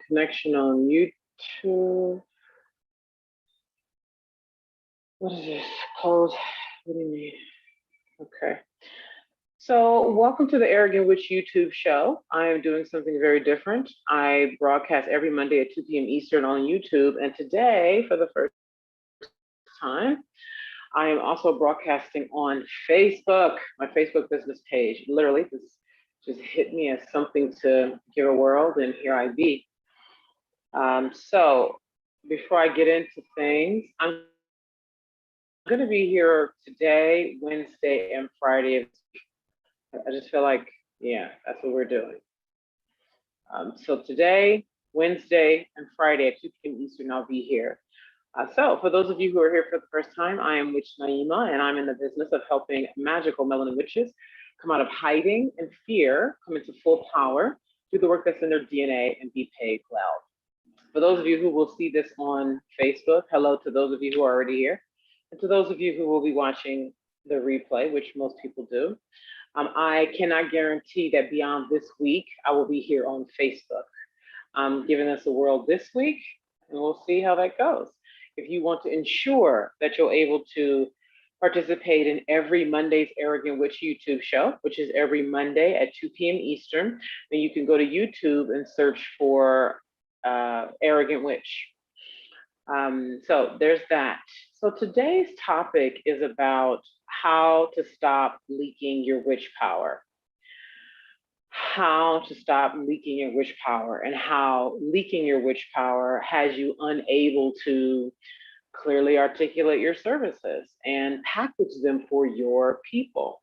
connection on YouTube. What is this? Close. What do you mean? Okay. So welcome to the Arrogant Witch YouTube show. I am doing something very different. I broadcast every Monday at 2 p.m. Eastern on YouTube. And today, for the first time, I am also broadcasting on Facebook, my Facebook business page. Literally, this just hit me as something to give a world, and here I be. So before I get into things, I'm going to be here today, Wednesday, and Friday. I just feel like, yeah, that's what we're doing. So today, Wednesday, and Friday at 2 p.m. Eastern, I'll be here. So for those of you who are here for the first time, I am Witch Naima, and I'm in the business of helping magical melanin witches come out of hiding and fear, come into full power, do the work that's in their DNA, and be paid well. For those of you who will see this on Facebook, hello to those of you who are already here. And to those of you who will be watching the replay, which most people do, I cannot guarantee that beyond this week, I will be here on Facebook. I'm giving us a world this week, and we'll see how that goes. If you want to ensure that you're able to participate in every Monday's Arrogant Witch YouTube show, which is every Monday at 2 p.m. Eastern, then you can go to YouTube and search for Arrogant Witch. So there's that. So today's topic is about how to stop leaking your witch power. How to stop leaking your witch power, and how leaking your witch power has you unable to clearly articulate your services and package them for your people.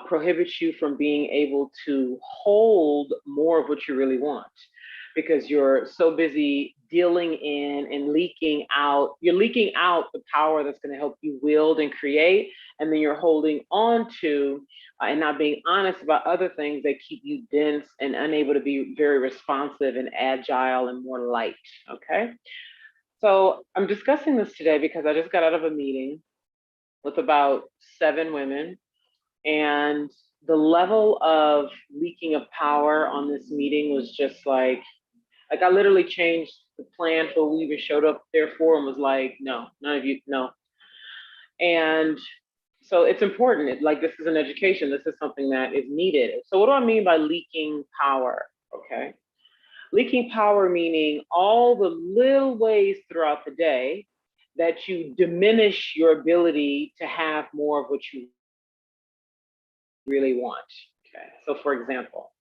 Prohibits you from being able to hold more of what you really want, because you're so busy dealing in and leaking out. You're leaking out the power that's going to help you wield and create, and then you're holding on to and not being honest about other things that keep you dense and unable to be very responsive and agile and more light, okay? So I'm discussing this today because I just got out of a meeting with about 7 women, and the level of leaking of power on this meeting was just like I literally changed the plan for we even showed up there for, and was like, no, none of you, no. And so it's important. Like, this is an education. This is something that is needed. So what do I mean by leaking power? Okay. Leaking power meaning all the little ways throughout the day that you diminish your ability to have more of what you really want. Okay. So for example,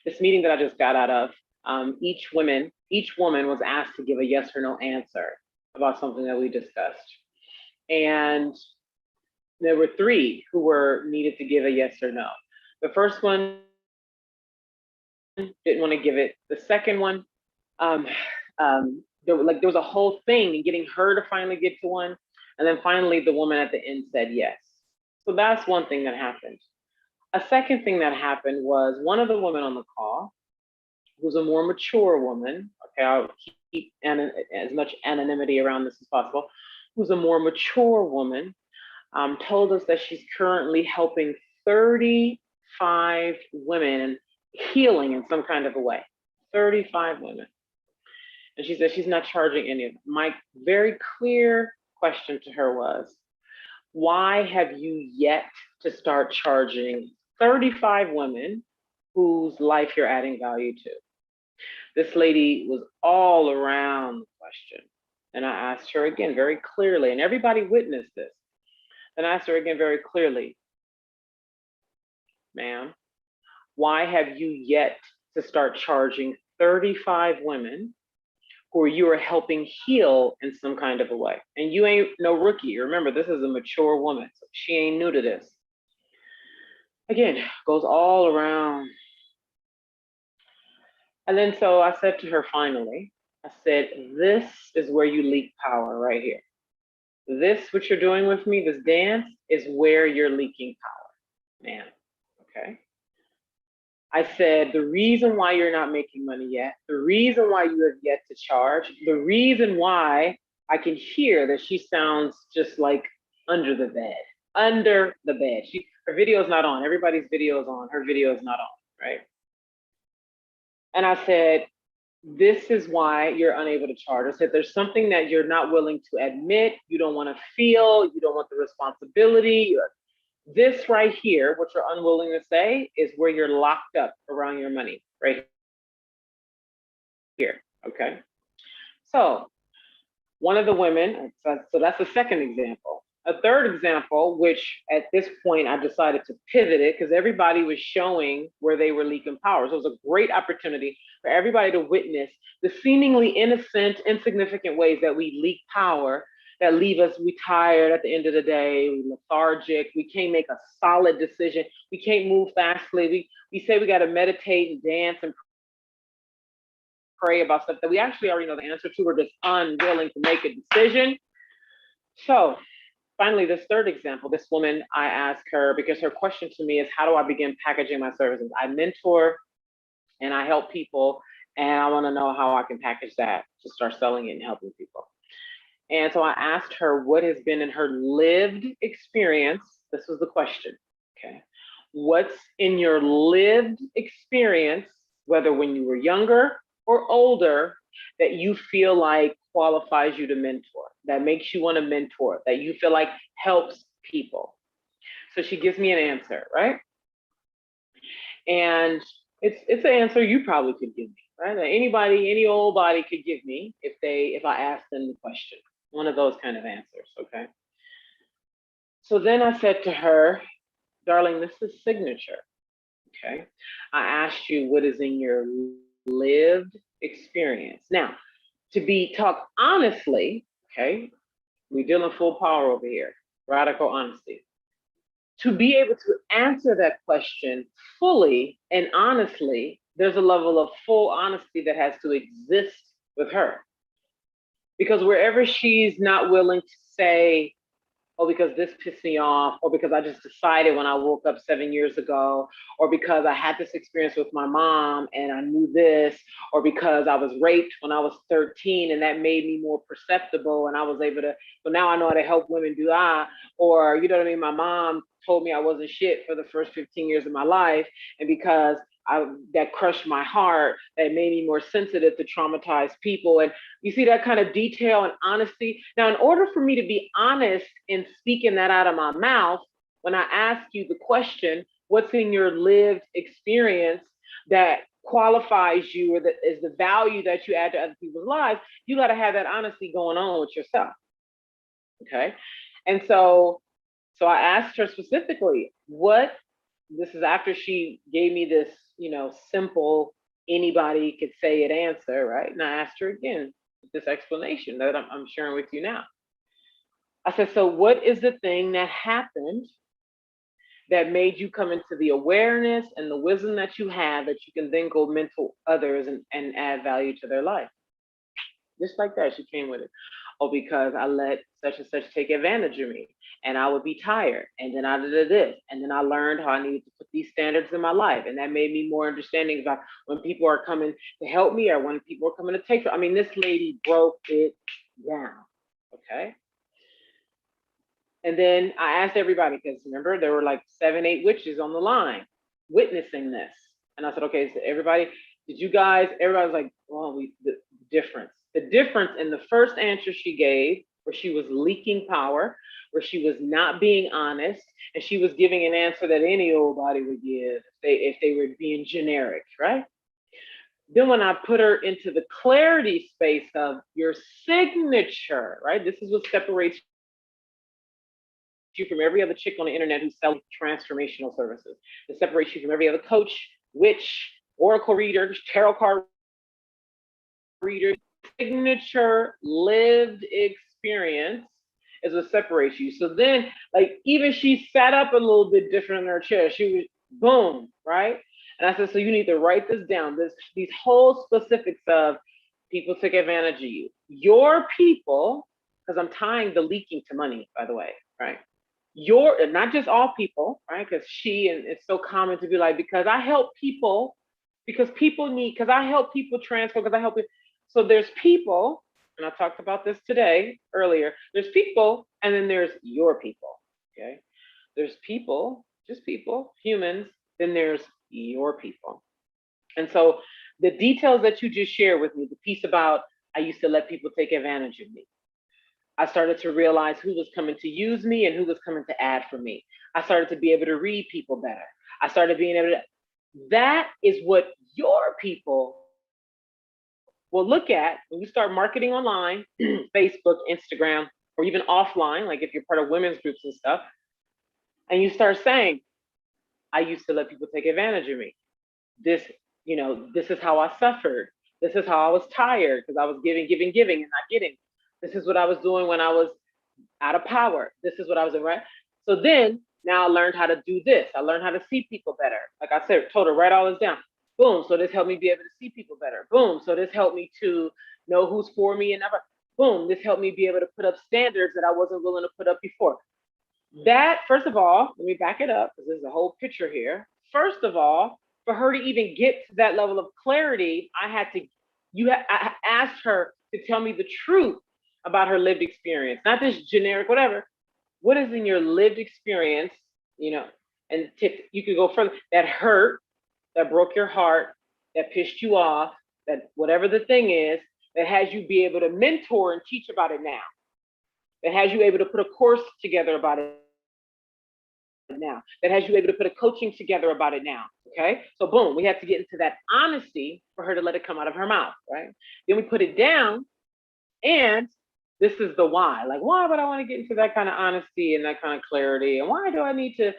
this meeting that I just got out of, each woman was asked to give a yes or no answer about something that we discussed. And there were 3 who were needed to give a yes or no. The first one didn't want to give it. The second one, there was a whole thing in getting her to finally get to one. And then finally the woman at the end said yes. So that's one thing that happened. A second thing that happened was one of the women on the call, who's a more mature woman, okay, I'll keep as much anonymity around this as possible, who's a more mature woman, told us that she's currently helping 35 women healing in some kind of a way. 35 women. And she said she's not charging any of them. My very clear question to her was, why have you yet to start charging 35 women whose life you're adding value to? This lady was all around the question. And I asked her again very clearly, and everybody witnessed this. And I asked her again very clearly, ma'am, why have you yet to start charging 35 women who you are helping heal in some kind of a way? And you ain't no rookie. Remember, this is a mature woman, so she ain't new to this. Again, goes all around. And then so I said to her finally, I said, this is where you leak power right here. This, what you're doing with me, this dance, is where you're leaking power, man, okay? I said, the reason why you're not making money yet, the reason why you have yet to charge, the reason why I can hear that she sounds just like under the bed. Her video is not on. Everybody's video is on. Her video is not on, right? And I said, this is why you're unable to charge. I said there's something that you're not willing to admit, you don't want to feel, you don't want the responsibility. This right here, what you're unwilling to say, is where you're locked up around your money, right here. Okay. So one of the women, so that's the second example. A third example, which at this point I decided to pivot it because everybody was showing where they were leaking power. So it was a great opportunity for everybody to witness the seemingly innocent, insignificant ways that we leak power that leave us, we tired at the end of the day, we lethargic, we can't make a solid decision, we can't move fastly. We say we got to meditate and dance and pray about stuff that we actually already know the answer to. We're just unwilling to make a decision. So finally, this third example, this woman, I asked her, because her question to me is, how do I begin packaging my services? I mentor and I help people, and I want to know how I can package that to start selling it and helping people. And so I asked her what has been in her lived experience. This was the question. Okay. What's in your lived experience, whether when you were younger or older, that you feel like qualifies you to mentor, that makes you want to mentor, that you feel like helps people? So she gives me an answer, right? And it's an answer you probably could give me, right? That anybody, any old body could give me if I asked them the question. One of those kind of answers, okay? So then I said to her, darling, this is signature, okay? I asked you what is in your lived experience. Now, to be talk honestly, okay, we deal in full power over here, radical honesty. To be able to answer that question fully and honestly, there's a level of full honesty that has to exist with her. Because wherever she's not willing to say, oh, because this pissed me off, or because I just decided when I woke up 7 years ago, or because I had this experience with my mom and I knew this, or because I was raped when I was 13 and that made me more perceptible and I was able to, so now I know how to help women do that, or you know what I mean, my mom told me I wasn't shit for the first 15 years of my life, and because that crushed my heart, that made me more sensitive to traumatized people. And you see that kind of detail and honesty. Now, in order for me to be honest in speaking that out of my mouth, when I ask you the question, what's in your lived experience that qualifies you, or that is the value that you add to other people's lives, you got to have that honesty going on with yourself. Okay. And so I asked her specifically, what, this is after she gave me this, simple, anybody could say it answer, right? And I asked her again, this explanation that I'm sharing with you now. I said, so what is the thing that happened that made you come into the awareness and the wisdom that you have that you can then go mentor others and add value to their life? Just like that, she came with it. Oh, because I let such and such take advantage of me, and I would be tired, and then I did this, and then I learned how I needed to put these standards in my life, and that made me more understanding about when people are coming to help me or when people are coming to take. I mean, this lady broke it down, okay? And then I asked everybody, because remember, there were like 7, 8 witches on the line witnessing this, and I said, okay, so everybody, did you guys? Everybody was like, well, the difference. The difference in the first answer she gave, where she was leaking power, where she was not being honest, and she was giving an answer that any old body would give if they were being generic, right? Then when I put her into the clarity space of your signature, right? This is what separates you from every other chick on the internet who's selling transformational services. It separates you from every other coach, witch, oracle reader, tarot card reader. Signature lived experience is what separates you. So then, like, even she sat up a little bit different in her chair. She was boom, right? And I said, so you need to write this down. These whole specifics of people took advantage of you. Your people, because I'm tying the leaking to money, by the way, right? Not just all people, right? Because and it's so common to be like, because I help people, because I help people transfer, because I help people. So there's people, and I talked about this today earlier. There's people, and then there's your people. Okay. There's people, just people, humans, then there's your people. And so the details that you just shared with me, the piece about I used to let people take advantage of me. I started to realize who was coming to use me and who was coming to add for me. I started to be able to read people better. I started being able to, that is what your people will look at when you start marketing online, Facebook, Instagram, or even offline, like if you're part of women's groups and stuff, and you start saying, I used to let people take advantage of me. This, this is how I suffered. This is how I was tired because I was giving and not getting. This is what I was doing when I was out of power. This is what I was doing, right? So then now I learned how to do this. I learned how to see people better. Like I said, told her, write all this down. Boom. So this helped me be able to see people better. Boom. So this helped me to know who's for me and never. Boom. This helped me be able to put up standards that I wasn't willing to put up before. That, first of all, let me back it up because there's a whole picture here. First of all, for her to even get to that level of clarity, I asked her to tell me the truth about her lived experience, not this generic whatever. What is in your lived experience, and you could go further, that hurt, that broke your heart, that pissed you off, that whatever the thing is, that has you be able to mentor and teach about it now, that has you able to put a course together about it now, that has you able to put a coaching together about it now. Okay, so boom, we have to get into that honesty for her to let it come out of her mouth, right? Then we put it down, and this is the why. Like, why would I want to get into that kind of honesty and that kind of clarity? And why do I need to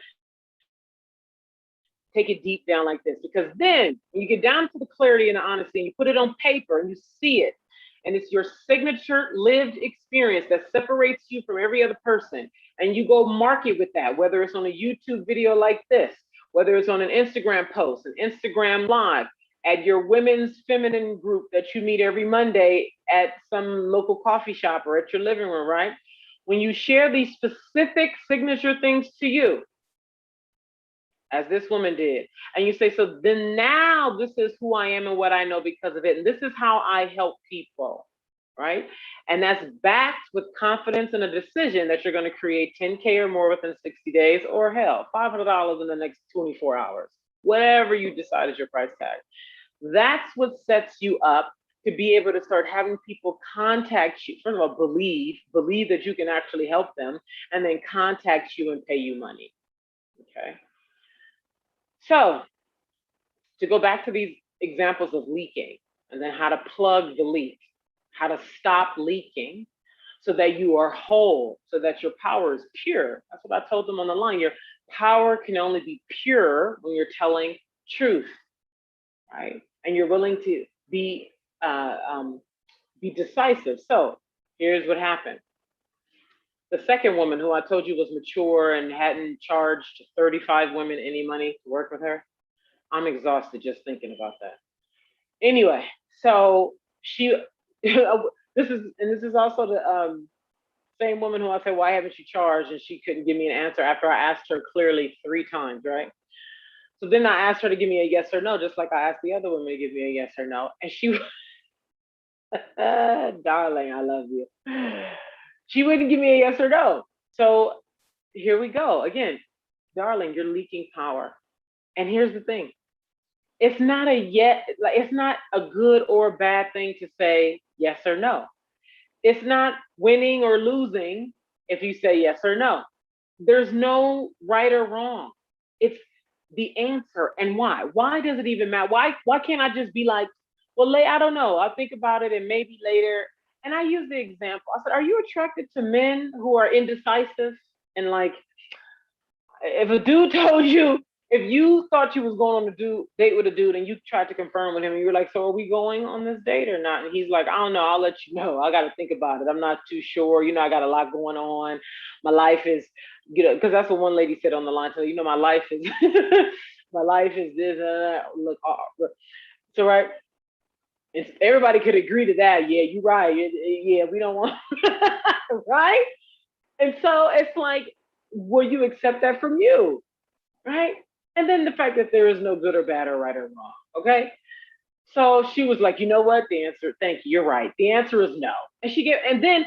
take it deep down like this? Because then when you get down to the clarity and the honesty and you put it on paper and you see it, and it's your signature lived experience that separates you from every other person, and you go market with that, whether it's on a YouTube video like this, whether it's on an Instagram post, an Instagram live, at your women's feminine group that you meet every Monday at some local coffee shop or at your living room, right? When you share these specific signature things to you, as this woman did, and you say, so then now this is who I am and what I know because of it, and this is how I help people, right? And that's backed with confidence and a decision that you're going to create 10K or more within 60 days, or hell, $500 in the next 24 hours, whatever you decide is your price tag. That's what sets you up to be able to start having people contact you. First of all, believe that you can actually help them, and then contact you and pay you money. Okay. So to go back to these examples of leaking, and then how to plug the leak, how to stop leaking so that you are whole, so that your power is pure. That's what I told them on the line. Your power can only be pure when you're telling truth, right? And you're willing to be decisive. So here's what happened. The second woman, who I told you was mature and hadn't charged 35 women any money to work with her, I'm exhausted just thinking about that. Anyway, so she, this is also the same woman who I said, why haven't you charged? And she couldn't give me an answer after I asked her clearly 3 times, right? So then I asked her to give me a yes or no, just like I asked the other woman to give me a yes or no. And she, darling, I love you. She wouldn't give me a yes or no. So here we go. Again, darling, you're leaking power. And here's the thing. It's not it's not a good or bad thing to say yes or no. It's not winning or losing if you say yes or no. There's no right or wrong. It's the answer. And why? Why does it even matter? Why can't I just be like, well, I don't know. I'll think about it and maybe later. And I use the example. I said, are you attracted to men who are indecisive? And like, if a dude told you, if you thought you was going on a date with a dude and you tried to confirm with him and you were like, so are we going on this date or not? And he's like, I don't know, I'll let you know. I got to think about it. I'm not too sure. I got a lot going on. My life is, because that's what one lady said on the line. So, my life is, my life is this, look, so right. If everybody could agree to that, yeah, you're right. Yeah, we don't want, right? And so it's like, will you accept that from you, right? And then the fact that there is no good or bad or right or wrong, okay? So she was like, you know what? The answer, thank you, you're right. The answer is no. And then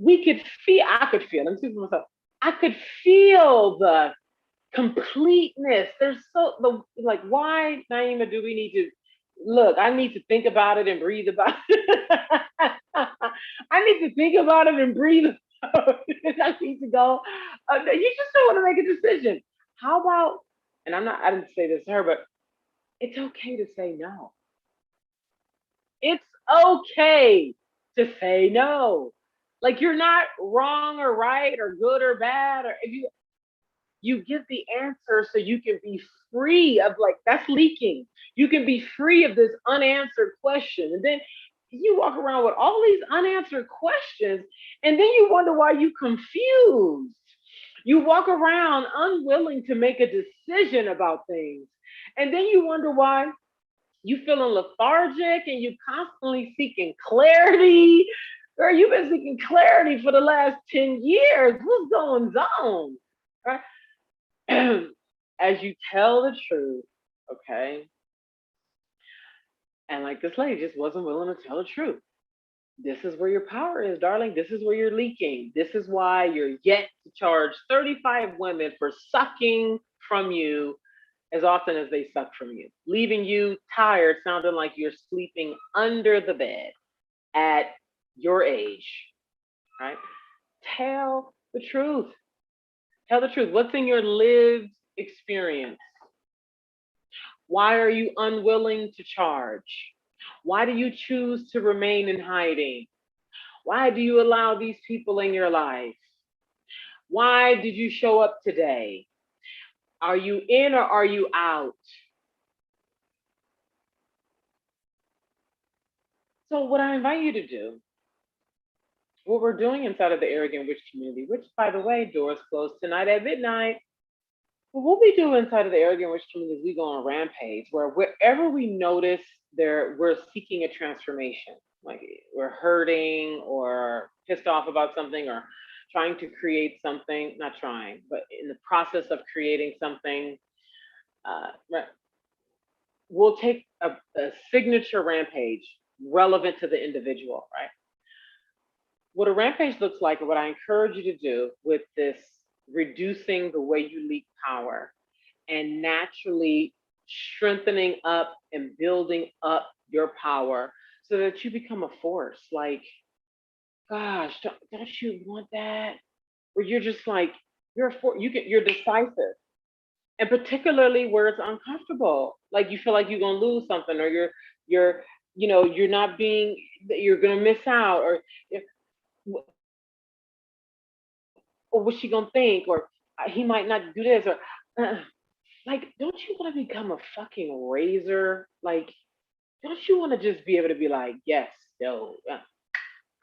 I could feel, let me see for myself, I could feel the completeness. There's why, Naima, do we need to look, I need to think about it and breathe about it. I need to think about it and breathe about it. I need to go. You just don't want to make a decision. How about, and I didn't say this to her, but it's okay to say no. It's okay to say no. Like you're not wrong or right or good or bad, or if you give the answer so you can be free of, like, that's leaking. You can be free of this unanswered question. And then you walk around with all these unanswered questions, and then you wonder why you confused. You walk around unwilling to make a decision about things. And then you wonder why you feeling lethargic and you constantly seeking clarity. Girl, you've been seeking clarity for the last 10 years. What's going on? Right? As you tell the truth, okay? And like this lady just wasn't willing to tell the truth. This is where your power is, darling. This is where you're leaking. This is why you're yet to charge 35 women for sucking from you as often as they suck from you, leaving you tired, sounding like you're sleeping under the bed at your age, right? Tell the truth. Tell the truth. What's in your lived experience? Why are you unwilling to charge? Why do you choose to remain in hiding? Why do you allow these people in your life? Why did you show up today? Are you in or are you out? So, what I invite you to do, what we're doing inside of the Arrogant Witch community, which, by the way, doors close tonight at midnight. What we'll be doing inside of the Arrogant Witch community is we go on a rampage where wherever we notice we're seeking a transformation, like we're hurting or pissed off about something or trying to create something, not trying, but in the process of creating something, right, we'll take a signature rampage relevant to the individual, right? What a rampage looks like, and what I encourage you to do with this reducing the way you leak power and naturally strengthening up and building up your power so that you become a force. Like, gosh, don't you want that? Where you're just like, you're a force, you're decisive. And particularly where it's uncomfortable. Like you feel like you're gonna lose something, or you're you're not being, you're gonna miss out, or what's she gonna think, or he might not do this, or like, don't you want to become a fucking razor? Like, don't you want to just be able to be like, yes, yo,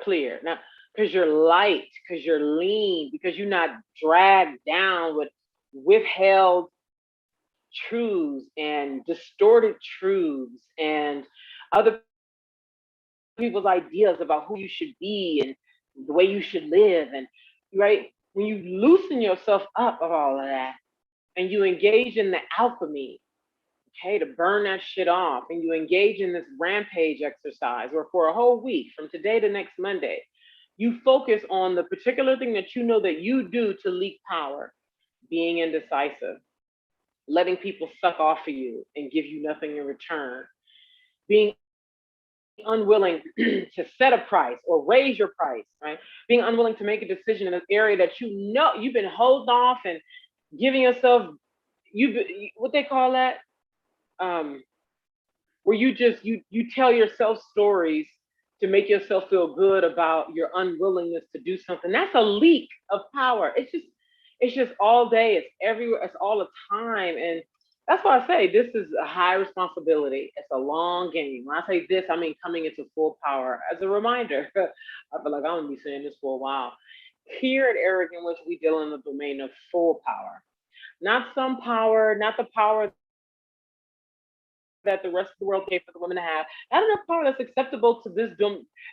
clear now, because you're light, because you're lean, because you're not dragged down with withheld truths and distorted truths and other people's ideas about who you should be and the way you should live, and right, when you loosen yourself up of all of that and you engage in the alchemy, okay, to burn that shit off, and you engage in this rampage exercise, or for a whole week from today to next Monday, you focus on the particular thing that you know that you do to leak power: being indecisive, letting people suck off of you and give you nothing in return, being unwilling to set a price or raise your price, right? Being unwilling to make a decision in an area that you know you've been holding off and giving yourself, you, what they call that, um, where you tell yourself stories to make yourself feel good about your unwillingness to do something. That's a leak of power. It's just all day, it's everywhere, it's all the time. And that's why I say this is a high responsibility. It's a long game. When I say this, I mean coming into full power. As a reminder, I feel like I'm gonna be saying this for a while. Here at Arrogant Witch, we deal in the domain of full power. Not some power, not the power that the rest of the world gave for the women to have. Not enough power that's acceptable to this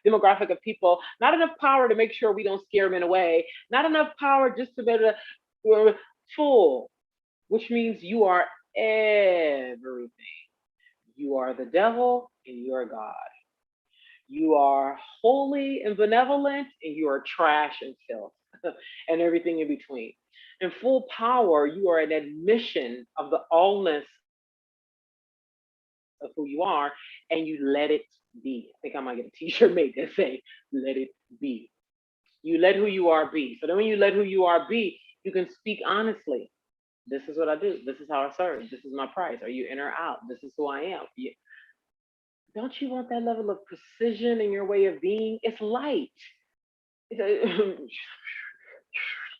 demographic of people. Not enough power to make sure we don't scare men away. Not enough power just to be able to, we're full, which means you are everything. You are the devil and you are God. You are holy and benevolent and you are trash and filth and everything in between. In full power, you are an admission of the allness of who you are, and you let it be. I think I might get a t-shirt made that say, let it be. You let who you are be. So then when you let who you are be, you can speak honestly. This is what I do. This is how I serve. This is my price. Are you in or out? This is who I am. Don't you want that level of precision in your way of being? It's light.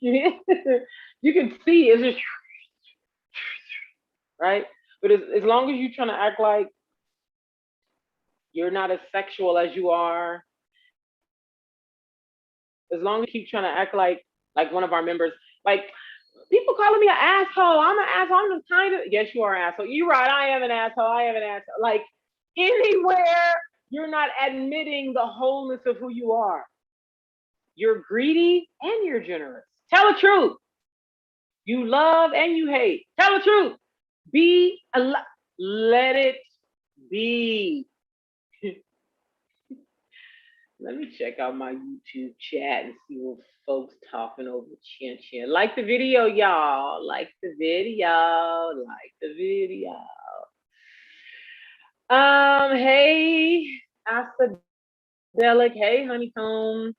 You can see it's just right. But as long as you're trying to act like you're not as sexual as you are, as long as you keep trying to act like one of our members, like people calling me an asshole. I'm an asshole. I'm just kind of, yes, you are an asshole. You're right. I am an asshole. I am an asshole. Like anywhere you're not admitting the wholeness of who you are. You're greedy and you're generous. Tell the truth. You love and you hate. Tell the truth. Be alive. Let it be. Let me check out my YouTube chat and see what folks talking over chin chin. Like the video, y'all. Like the video. Like the video. Hey, Aphrodelic. Hey, Honeycomb.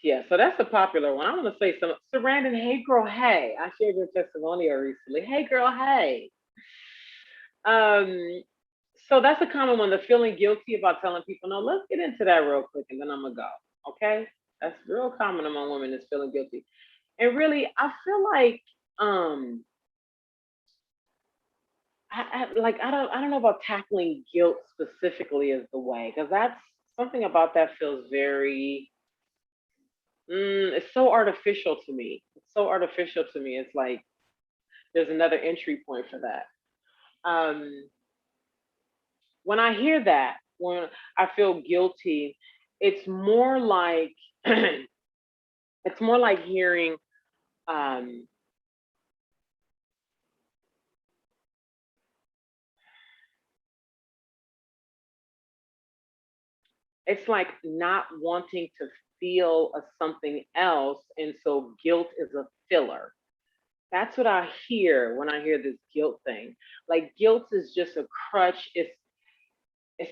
Yeah, so that's a popular one. I want to say some Sarandon, hey girl, hey. I shared your testimonial recently. Hey girl, hey. So that's a common one, the feeling guilty about telling people, no, let's get into that real quick and then I'm gonna go. Okay. That's real common among women is feeling guilty. And really, I feel like I don't know about tackling guilt specifically as the way, because that's something about that feels very it's so artificial to me. It's so artificial to me. It's like there's another entry point for that. Um, when I hear that, when I feel guilty, it's more like it's more like hearing um, it's like not wanting to feel a something else, and so guilt is a filler. That's what I hear when I hear this guilt thing. Like guilt is just a crutch. It's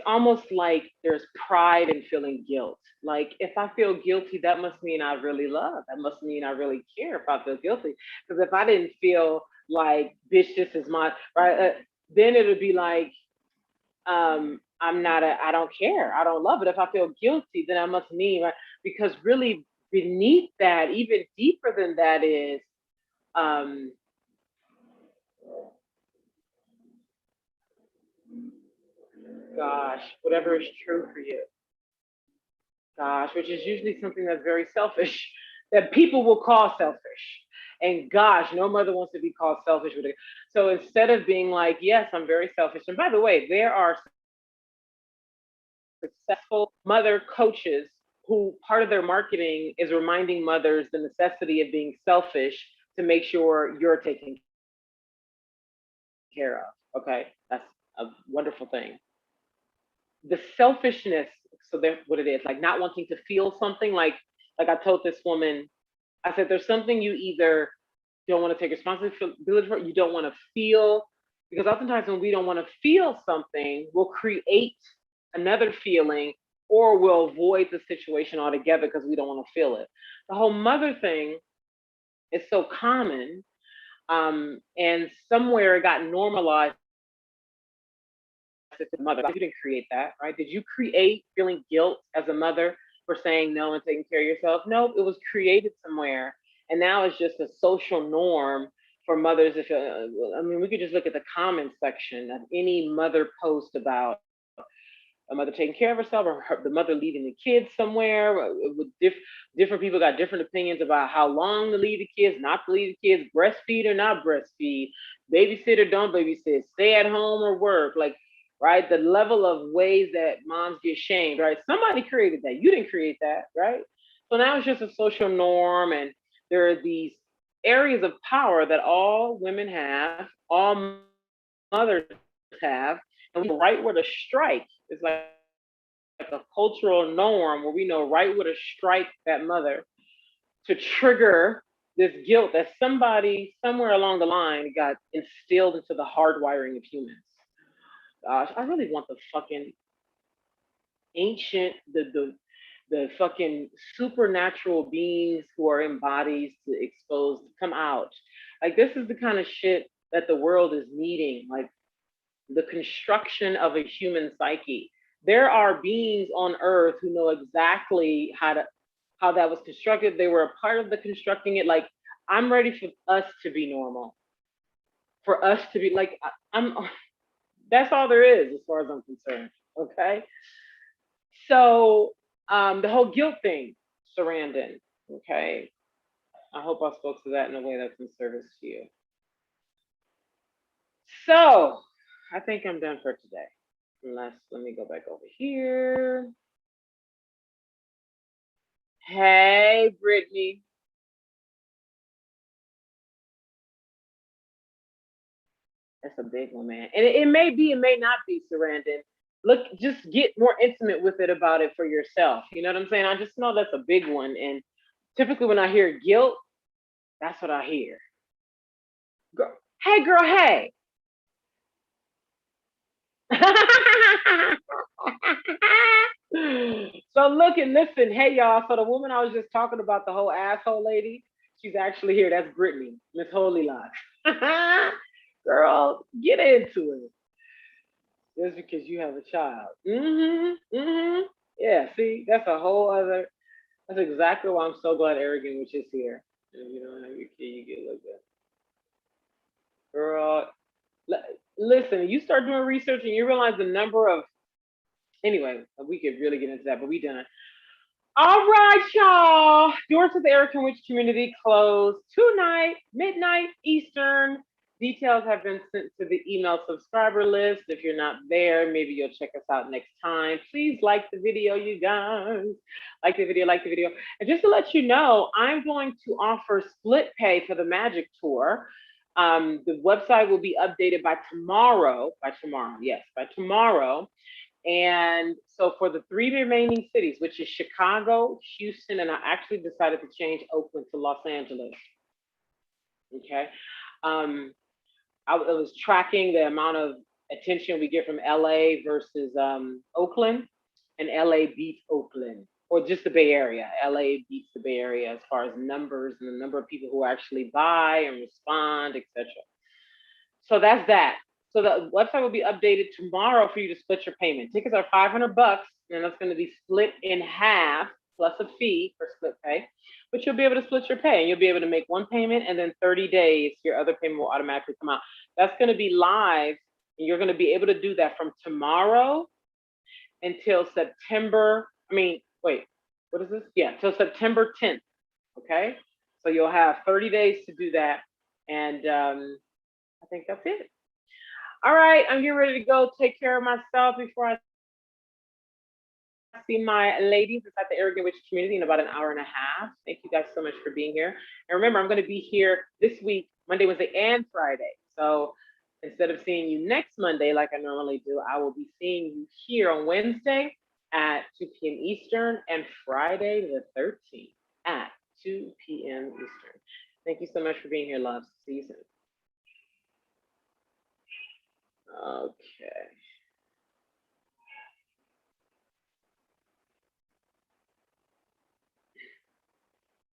almost like there's pride in feeling guilt. Like if I feel guilty, that must mean I really love. That must mean I really care if I feel guilty. Because if I didn't feel like, bitch, this is my right, then it would be like, I'm not a, I don't care, I don't love it. If I feel guilty, then I must mean right, because really beneath that, even deeper than that, is um, gosh, whatever is true for you. Gosh, which is usually something that's very selfish, that people will call selfish. And gosh, no mother wants to be called selfish with it. So instead of being like, yes, I'm very selfish. And by the way, there are successful mother coaches who part of their marketing is reminding mothers the necessity of being selfish to make sure you're taken care of. Okay, that's a wonderful thing. The selfishness, so that's what it is, like not wanting to feel something, like I told this woman, I said there's something you either don't want to take responsibility for, you don't want to feel, because oftentimes when we don't want to feel something, we'll create another feeling or we'll avoid the situation altogether because we don't want to feel it. The whole mother thing is so common, and somewhere it got normalized. Mother, like, you didn't create that, right? Did you create feeling guilt as a mother for saying no and taking care of yourself? No, it was created somewhere, and now it's just a social norm for mothers. If I mean, we could just look at the comment section of any mother post about a mother taking care of herself, or the mother leaving the kids somewhere. With different people got different opinions about how long to leave the kids, not to leave the kids, breastfeed or not breastfeed, babysit or don't babysit, stay at home or work. Like, right, the level of ways that moms get shamed, right? Somebody created that. You didn't create that, right? So now it's just a social norm, and there are these areas of power that all women have, all mothers have, and we know right where to strike. It's like a cultural norm where we know right where to strike that mother to trigger this guilt that somebody somewhere along the line got instilled into the hardwiring of humans. Gosh, I really want the fucking ancient, the fucking supernatural beings who are in bodies to expose, to come out. Like, this is the kind of shit that the world is needing. Like, the construction of a human psyche. There are beings on earth who know exactly how that was constructed. They were a part of the constructing it. Like, I'm ready for us to be normal. For us to be like, I'm that's all there is as far as I'm concerned. Okay. So the whole guilt thing, Sarandon. Okay. I hope I spoke to that in a way that's in service to you. So I think I'm done for today. Unless, let me go back over here. Hey, Brittany. That's a big one, man. And it may be, it may not be, Sarandon. Look, just get more intimate with it about it for yourself. You know what I'm saying? I just know that's a big one. And typically when I hear guilt, that's what I hear. Girl, hey, girl, hey. So look and listen, hey y'all. So the woman I was just talking about, the whole asshole lady, she's actually here. That's Brittany, Miss Holy Locks. Girl, get into it. Just because you have a child. Yeah, see, that's a whole other, that's exactly why I'm so glad Arrogant Witch is here. And you don't have your kid, you get like that. Girl, listen, you start doing research and you realize the number of, anyway, we could really get into that, but we done. All right, y'all. Doors to the Arrogant Witch community closed tonight, midnight Eastern. Details have been sent to the email subscriber list. If you're not there, maybe you'll check us out next time. Please like the video, you guys. Like the video, like the video. And just to let you know, I'm going to offer split pay for the Magic Tour. The website will be updated by tomorrow. Yes, by tomorrow. And so for the 3 remaining cities, which is Chicago, Houston, and I actually decided to change Oakland to Los Angeles. Okay. I was tracking the amount of attention we get from LA versus Oakland, and LA beats Oakland, or just the Bay Area. LA beats the Bay Area as far as numbers and the number of people who actually buy and respond, etc. So that's that. So the website will be updated tomorrow for you to split your payment. Tickets are $500, and that's going to be split in half plus a fee for split pay. But you'll be able to split your pay, and you'll be able to make one payment, and then 30 days, your other payment will automatically come out. That's going to be live, and you're going to be able to do that from tomorrow until September. What is this? Yeah, till September 10th. Okay, so you'll have 30 days to do that, and I think that's it. All right, I'm getting ready to go take care of myself before I see my ladies inside the Arrogant Witch community in about an hour and a half. Thank you guys so much for being here. And remember, I'm going to be here this week, Monday, Wednesday, and Friday. So instead of seeing you next Monday like I normally do, I will be seeing you here on Wednesday at 2 p.m. Eastern and Friday the 13th at 2 p.m. Eastern. Thank you so much for being here, loves. See you soon. Okay.